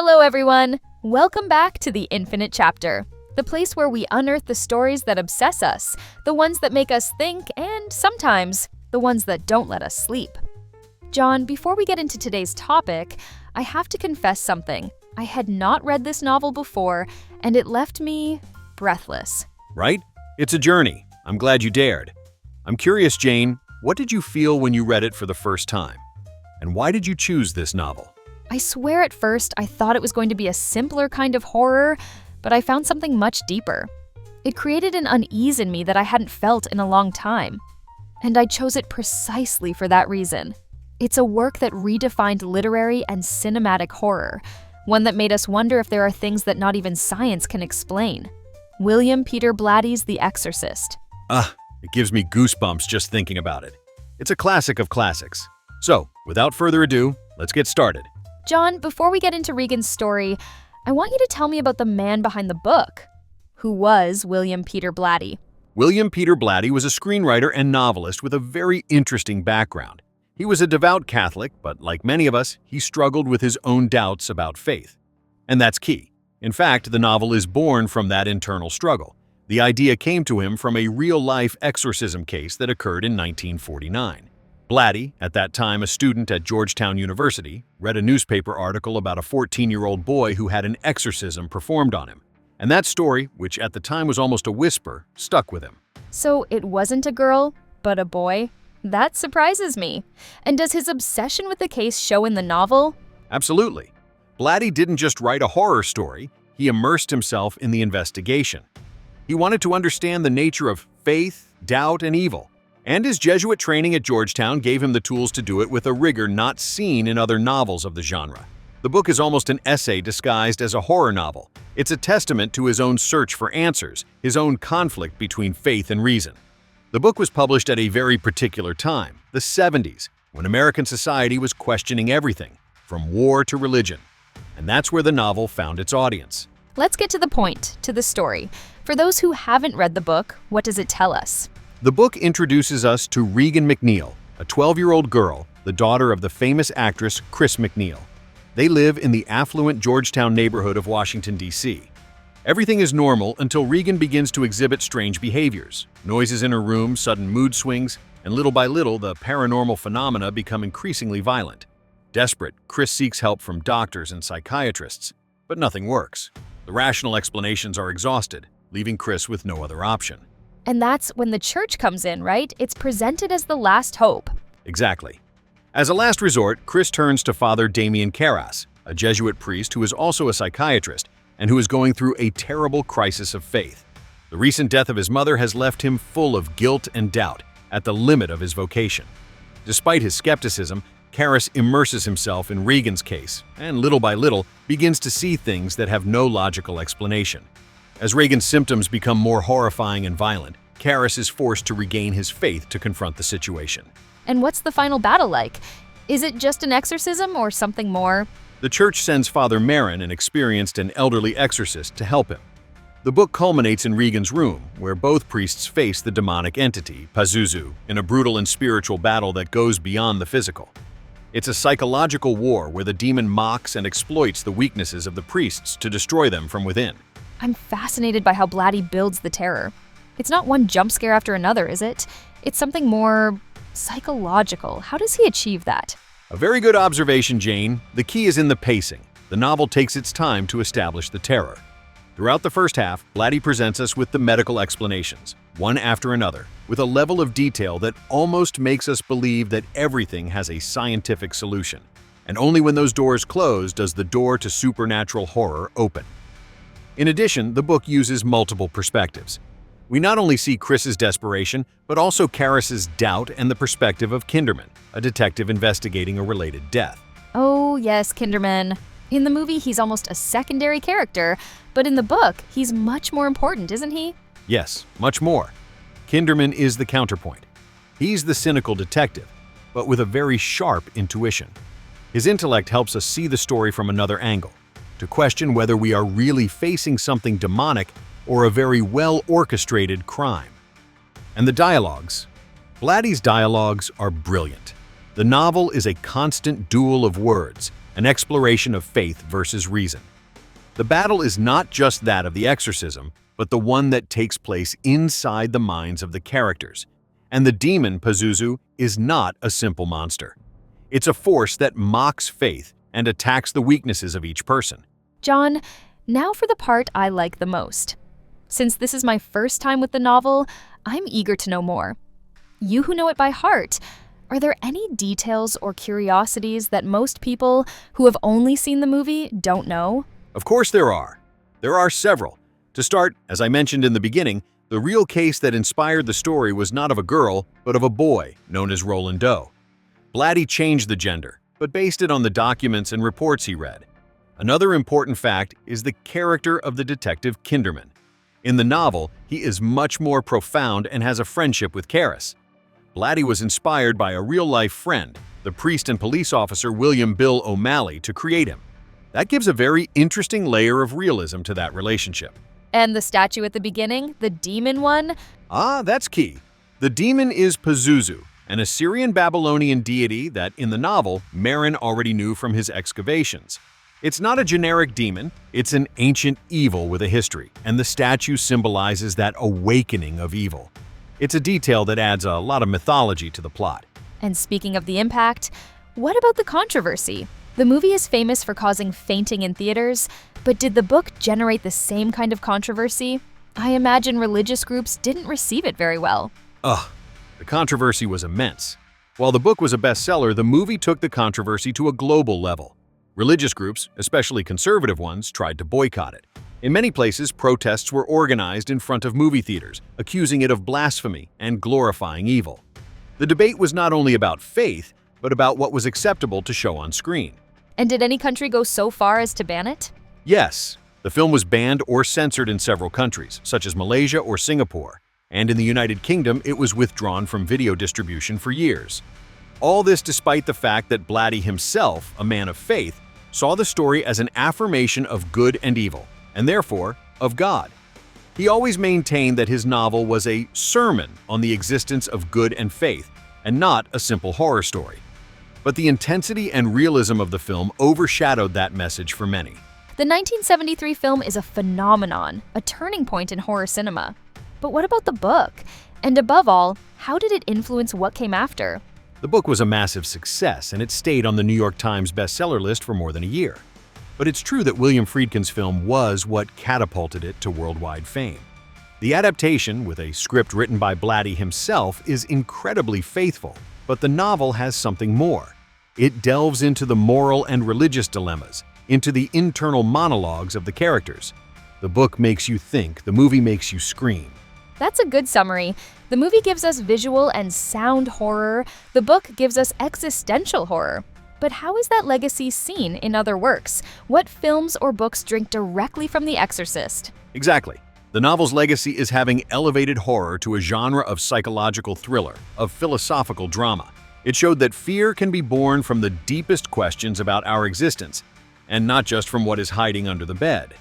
Hello everyone! Welcome back to The Infinite Chapter, the place where we unearth the stories that obsess us, the ones that make us think, and sometimes, the ones that don't let us sleep. Jon, before we get into today's topic, I have to confess something. I had not read this novel before, and it left me breathless. Right? It's a journey. I'm glad you dared. I'm curious, Jane, what did you feel when you read it for the first time? And why did you choose this novel? I swear at first I thought it was going to be a simpler kind of horror, but I found something much deeper. It created an unease in me that I hadn't felt in a long time. And I chose it precisely for that reason. It's a work that redefined literary and cinematic horror, one that made us wonder if there are things that not even science can explain. William Peter Blatty's The Exorcist. It gives me goosebumps just thinking about it. It's a classic of classics. So, without further ado, let's get started. Jon, before we get into Regan's story, I want you to tell me about the man behind the book. Who was William Peter Blatty? William Peter Blatty was a screenwriter and novelist with a very interesting background. He was a devout Catholic, but like many of us, he struggled with his own doubts about faith. And that's key. In fact, the novel is born from that internal struggle. The idea came to him from a real-life exorcism case that occurred in 1949. Blatty, at that time a student at Georgetown University, read a newspaper article about a 14-year-old boy who had an exorcism performed on him. And that story, which at the time was almost a whisper, stuck with him. So it wasn't a girl, but a boy? That surprises me. And does his obsession with the case show in the novel? Absolutely. Blatty didn't just write a horror story, he immersed himself in the investigation. He wanted to understand the nature of faith, doubt, and evil. And his Jesuit training at Georgetown gave him the tools to do it with a rigor not seen in other novels of the genre. The book is almost an essay disguised as a horror novel. It's a testament to his own search for answers, his own conflict between faith and reason. The book was published at a very particular time, the 70s, when American society was questioning everything, from war to religion. And that's where the novel found its audience. Let's get to the point, to the story. For those who haven't read the book, what does it tell us? The book introduces us to Regan MacNeil, a 12-year-old girl, the daughter of the famous actress Chris MacNeil. They live in the affluent Georgetown neighborhood of Washington, D.C. Everything is normal until Regan begins to exhibit strange behaviors. Noises in her room, sudden mood swings, and little by little, the paranormal phenomena become increasingly violent. Desperate, Chris seeks help from doctors and psychiatrists, but nothing works. The rational explanations are exhausted, leaving Chris with no other option. And that's when the church comes in, right? It's presented as the last hope. Exactly. As a last resort, Chris turns to Father Damien Carras, a Jesuit priest who is also a psychiatrist and who is going through a terrible crisis of faith. The recent death of his mother has left him full of guilt and doubt, at the limit of his vocation. Despite his skepticism, Carras immerses himself in Regan's case and little by little begins to see things that have no logical explanation. As Regan's symptoms become more horrifying and violent, Carras is forced to regain his faith to confront the situation. And what's the final battle like? Is it just an exorcism or something more? The church sends Father Marin, an experienced and elderly exorcist, to help him. The book culminates in Regan's room, where both priests face the demonic entity, Pazuzu, in a brutal and spiritual battle that goes beyond the physical. It's a psychological war where the demon mocks and exploits the weaknesses of the priests to destroy them from within. I'm fascinated by how Blatty builds the terror. It's not one jump scare after another, is it? It's something more psychological. How does he achieve that? A very good observation, Jane. The key is in the pacing. The novel takes its time to establish the terror. Throughout the first half, Blatty presents us with the medical explanations, one after another, with a level of detail that almost makes us believe that everything has a scientific solution. And only when those doors close does the door to supernatural horror open. In addition, the book uses multiple perspectives. We not only see Chris's desperation, but also Carras's doubt and the perspective of Kinderman, a detective investigating a related death. Oh, yes, Kinderman. In the movie, he's almost a secondary character, but in the book, he's much more important, isn't he? Yes, much more. Kinderman is the counterpoint. He's the cynical detective, but with a very sharp intuition. His intellect helps us see the story from another angle, to question whether we are really facing something demonic or a very well-orchestrated crime. And the dialogues. Blatty's dialogues are brilliant. The novel is a constant duel of words, an exploration of faith versus reason. The battle is not just that of the exorcism, but the one that takes place inside the minds of the characters. And the demon, Pazuzu, is not a simple monster. It's a force that mocks faith and attacks the weaknesses of each person. Jon, now for the part I like the most. Since this is my first time with the novel, I'm eager to know more. You who know it by heart, are there any details or curiosities that most people who have only seen the movie don't know? Of course there are. There are several. To start, as I mentioned in the beginning, the real case that inspired the story was not of a girl, but of a boy, known as Roland Doe. Blatty changed the gender, but based it on the documents and reports he read. Another important fact is the character of the detective Kinderman. In the novel, he is much more profound and has a friendship with Karis. Blatty was inspired by a real-life friend, the priest and police officer William Bill O'Malley, to create him. That gives a very interesting layer of realism to that relationship. And the statue at the beginning, the demon one? Ah, that's key. The demon is Pazuzu, an Assyrian-Babylonian deity that, in the novel, Marin already knew from his excavations. It's not a generic demon, it's an ancient evil with a history, and the statue symbolizes that awakening of evil. It's a detail that adds a lot of mythology to the plot. And speaking of the impact, what about the controversy? The movie is famous for causing fainting in theaters, but did the book generate the same kind of controversy? I imagine religious groups didn't receive it very well. The controversy was immense. While the book was a bestseller, the movie took the controversy to a global level. Religious groups, especially conservative ones, tried to boycott it. In many places, protests were organized in front of movie theaters, accusing it of blasphemy and glorifying evil. The debate was not only about faith, but about what was acceptable to show on screen. And did any country go so far as to ban it? Yes, the film was banned or censored in several countries, such as Malaysia or Singapore, and in the United Kingdom it was withdrawn from video distribution for years. All this despite the fact that Blatty himself, a man of faith, saw the story as an affirmation of good and evil, and therefore, of God. He always maintained that his novel was a sermon on the existence of good and faith, and not a simple horror story. But the intensity and realism of the film overshadowed that message for many. The 1973 film is a phenomenon, a turning point in horror cinema. But what about the book? And above all, how did it influence what came after? The book was a massive success, and it stayed on the New York Times bestseller list for more than a year. But it's true that William Friedkin's film was what catapulted it to worldwide fame. The adaptation, with a script written by Blatty himself, is incredibly faithful, but the novel has something more. It delves into the moral and religious dilemmas, into the internal monologues of the characters. The book makes you think, the movie makes you scream. That's a good summary. The movie gives us visual and sound horror. The book gives us existential horror. But how is that legacy seen in other works? What films or books drink directly from The Exorcist? Exactly. The novel's legacy is having elevated horror to a genre of psychological thriller, of philosophical drama. It showed that fear can be born from the deepest questions about our existence, and not just from what is hiding under the bed.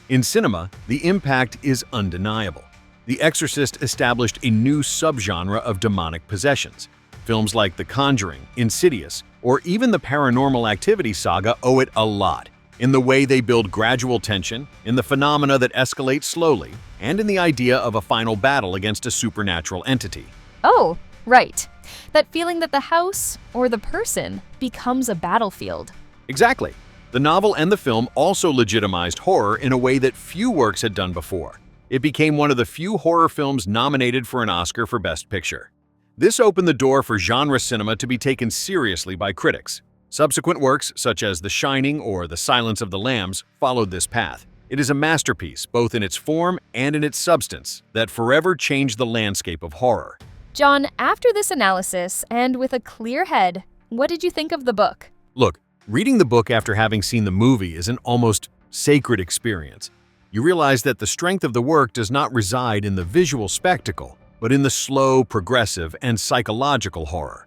In cinema, the impact is undeniable. The Exorcist established a new subgenre of demonic possessions. Films like The Conjuring, Insidious, or even the Paranormal Activity saga owe it a lot, in the way they build gradual tension, in the phenomena that escalate slowly, and in the idea of a final battle against a supernatural entity. Oh, right. That feeling that the house, or the person, becomes a battlefield. Exactly. The novel and the film also legitimized horror in a way that few works had done before. It became one of the few horror films nominated for an Oscar for Best Picture. This opened the door for genre cinema to be taken seriously by critics. Subsequent works, such as The Shining or The Silence of the Lambs, followed this path. It is a masterpiece, both in its form and in its substance, that forever changed the landscape of horror. Jon, after this analysis, and with a clear head, what did you think of the book? Look, reading the book after having seen the movie is an almost sacred experience. You realize that the strength of the work does not reside in the visual spectacle, but in the slow, progressive, and psychological horror.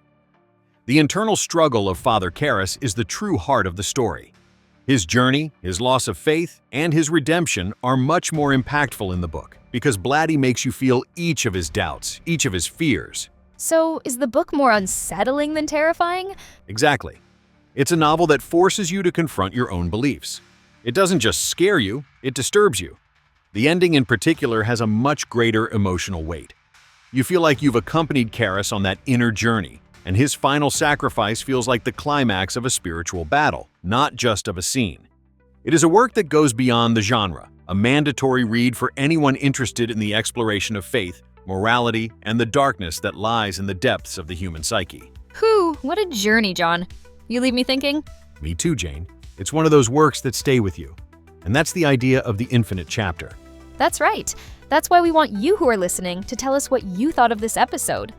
The internal struggle of Father Karras is the true heart of the story. His journey, his loss of faith, and his redemption are much more impactful in the book, because Blatty makes you feel each of his doubts, each of his fears. So, is the book more unsettling than terrifying? Exactly. It's a novel that forces you to confront your own beliefs. It doesn't just scare you, it disturbs you. The ending in particular has a much greater emotional weight. You feel like you've accompanied Karis on that inner journey, and his final sacrifice feels like the climax of a spiritual battle, not just of a scene. It is a work that goes beyond the genre, a mandatory read for anyone interested in the exploration of faith, morality, and the darkness that lies in the depths of the human psyche. Whew, what a journey, Jon. You leave me thinking? Me too, Jane. It's one of those works that stay with you. And that's the idea of the infinite chapter. That's right. That's why we want you who are listening to tell us what you thought of this episode.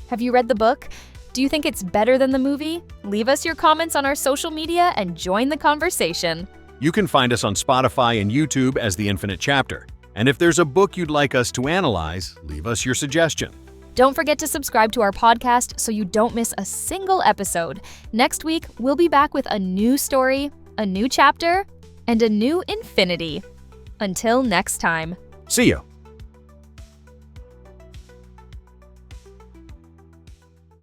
Have you read the book? Do you think it's better than the movie? Leave us your comments on our social media and join the conversation. You can find us on Spotify and YouTube as The Infinite Chapter. And if there's a book you'd like us to analyze, leave us your suggestion. Don't forget to subscribe to our podcast so you don't miss a single episode. Next week, we'll be back with a new story, a new chapter, and a new infinity. Until next time. See you.